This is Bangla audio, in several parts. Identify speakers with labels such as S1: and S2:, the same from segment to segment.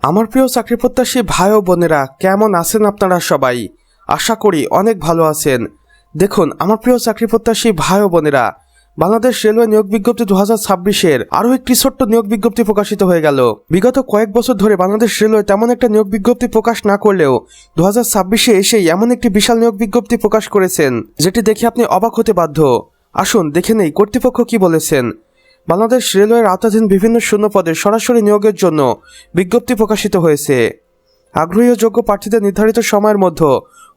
S1: আমার প্রিয় চাকরি প্রত্যাশী ভাই ও বোনেরা, কেমন আছেন আপনারা সবাই? আশা করি অনেক ভালো আছেন। দেখুন আমার প্রিয় চাকরি প্রত্যাশী ভাই ও বোনেরা, বাংলাদেশ রেলওয়ে নিয়োগ বিজ্ঞপ্তি 2026-এর আরও একটি ছোট্ট নিয়োগ বিজ্ঞপ্তি প্রকাশিত হয়ে গেল। বিগত কয়েক বছর ধরে বাংলাদেশ রেলওয়ে তেমন একটা নিয়োগ বিজ্ঞপ্তি প্রকাশ না করলেও 2026-এ এসেই এমন একটি বিশাল নিয়োগ বিজ্ঞপ্তি প্রকাশ করেছেন, যেটি দেখে আপনি অবাক হতে বাধ্য। আসুন দেখে নেই কর্তৃপক্ষ কি বলেছেন। বাংলাদেশ রেলওয়ের আওতাধীন বিভিন্ন শূন্য পদে সরাসরি নিয়োগের জন্য বিজ্ঞপ্তি প্রকাশিত হয়েছে। আগ্রহী ও যোগ্য প্রার্থীদের নির্ধারিত সময়ের মধ্যে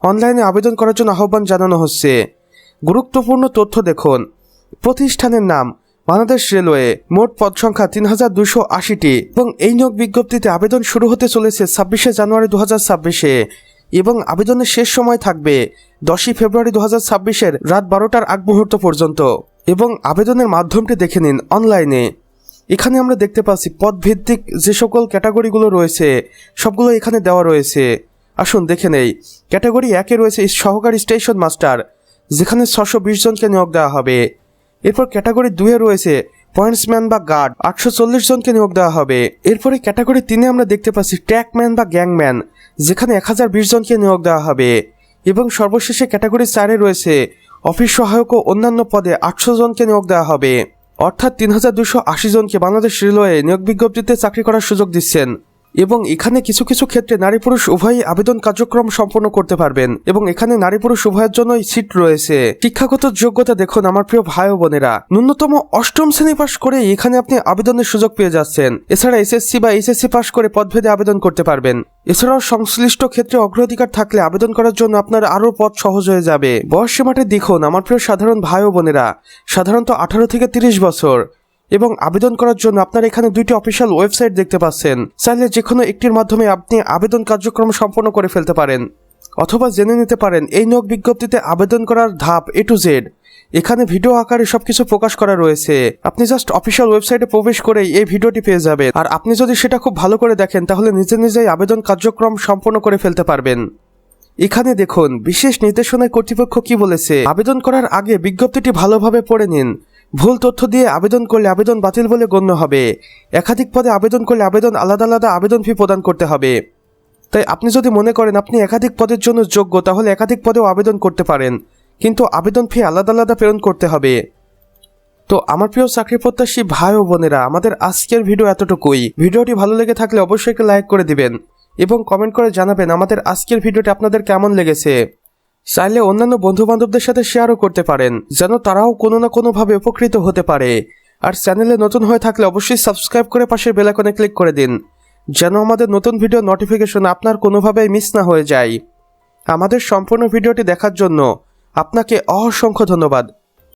S1: অনলাইনে আবেদন করার জন্য আহ্বান জানানো হচ্ছে। গুরুত্বপূর্ণ তথ্য দেখুন। প্রতিষ্ঠানের নাম বাংলাদেশ রেলওয়ে, মোট পদ সংখ্যা 3280টি এবং এই নিয়োগ বিজ্ঞপ্তিতে আবেদন শুরু হতে চলেছে 26শে জানুয়ারি 2026-এ এবং আবেদনের শেষ সময় থাকবে 10ই ফেব্রুয়ারি 2026-এর রাত 12টার আগ মুহূর্ত পর্যন্ত। এবং আবেদনের মাধ্যমটি দেখে নিন অনলাইনে। এখানে আমরা দেখতে পাচ্ছি পদভিত্তিক যে সকল ক্যাটাগরিগুলো রয়েছে সবগুলো এখানে দেওয়া রয়েছে। আসুন দেখে নেই। ক্যাটাগরি 1-এ রয়েছে সহকারী স্টেশন মাস্টার, যেখানে 620 জনকে নিয়োগ দেওয়া হবে। এরপর ক্যাটাগরি 2-এ রয়েছে পয়েন্টসম্যান বা গার্ড, 840 জনকে নিয়োগ দেওয়া হবে। এরপরে ক্যাটাগরি 3-এ আমরা দেখতে পাচ্ছি ট্র্যাকম্যান বা গ্যাংম্যান, যেখানে 1020 জনকে নিয়োগ দেওয়া হবে। এবং সর্বশেষে ক্যাটাগরি 4-এ রয়েছে অফিস সহায়ক ও অন্যান্য পদে 800 জনকে নিয়োগ দেওয়া হবে। অর্থাৎ 3280 জনকে বাংলাদেশ রেলওয়ে নিয়োগ বিজ্ঞপ্তিতে চাকরি করার সুযোগ দিচ্ছেন। এবং এখানে কিছু কিছু ক্ষেত্রে নারী পুরুষ উভয়ই আবেদন কার্যক্রম সম্পন্ন করতে পারবেন এবং এখানে নারী পুরুষ উভয়ের জন্যই সিট রয়েছে। শিক্ষাগত যোগ্যতা দেখুন আমার প্রিয় ভাই ও বোনেরা, ন্যূনতম 8ম শ্রেণী পাশ করে এখানে আপনি আবেদনের সুযোগ পেয়ে যাচ্ছেন। এছাড়া এসএসসি বা এইচএসসি পাশ করে পদভেদে আবেদন করতে পারবেন। এছাড়াও সংশ্লিষ্ট ক্ষেত্রে অগ্রাধিকার থাকলে আবেদন করার জন্য আপনার আরও পথ সহজ হয়ে যাবে। বয়স সীমাটি দেখুন আমার প্রিয় সাধারণ ভাই ও বোনেরা, সাধারণত 18 থেকে 30 বছর। এবং আবেদন করার জন্য আপনারা এখানে 2টি অফিসিয়াল ওয়েবসাইট দেখতে পাচ্ছেন। চাইলে যে কোনো একটির মাধ্যমে আপনি আবেদন কার্যক্রম সম্পন্ন করে ফেলতে পারেন, অথবা জেনে নিতে পারেন এই নিয়োগ বিজ্ঞপ্তিতে আবেদন করার ধাপ A to Z। এখানে ভিডিও আকারে সবকিছু প্রকাশ করা রয়েছে। আপনি জাস্ট অফিসিয়াল ওয়েবসাইটে প্রবেশ করেই এই ভিডিওটি পেয়ে যাবেন। আর আপনি যদি সেটা খুব ভালো করে দেখেন তাহলে নিজে নিজেই আবেদন কার্যক্রম সম্পন্ন করে ফেলতে পারবেন। এখানে দেখুন বিশেষ নির্দেশনায় কর্তৃপক্ষ কি বলেছে। আবেদন করার আগে বিজ্ঞপ্তিটি ভালোভাবে পড়ে নিন। ভুল তথ্য দিয়ে আবেদন করলে আবেদন বাতিল বলে গণ্য হবে। একাধিক পদে আবেদন করলে আবেদন আলাদা আলাদা আবেদন ফি প্রদান করতে হবে। তাই আপনি যদি মনে করেন আপনি একাধিক পদের জন্য যোগ্য, তাহলে একাধিক পদেও আবেদন করতে পারেন, কিন্তু আবেদন ফি আলাদা আলাদা প্রেরণ করতে হবে। তো আমার প্রিয় চাকরি প্রত্যাশী ভাই ও বোনেরা, আমাদের আজকের ভিডিও এতটুকুই। ভিডিওটি ভালো লেগে থাকলে অবশ্যই একটা লাইক করে দিবেন এবং কমেন্ট করে জানাবেন আমাদের আজকের ভিডিওটি আপনাদের কেমন লেগেছে। চাইলে অন্যান্য বন্ধু বান্ধবদের সাথে শেয়ারও করতে পারেন, যেন তারাও কোনো না কোনোভাবে উপকৃত হতে পারে। আর চ্যানেলে নতুন হয়ে থাকলে অবশ্যই সাবস্ক্রাইব করে পাশের বেল আইকনে ক্লিক করে দিন, যেন আমাদের নতুন ভিডিও নোটিফিকেশন আপনার কোনোভাবেই মিস না হয়ে যায়। আমাদের সম্পূর্ণ ভিডিওটি দেখার জন্য আপনাকে অসংখ্য ধন্যবাদ।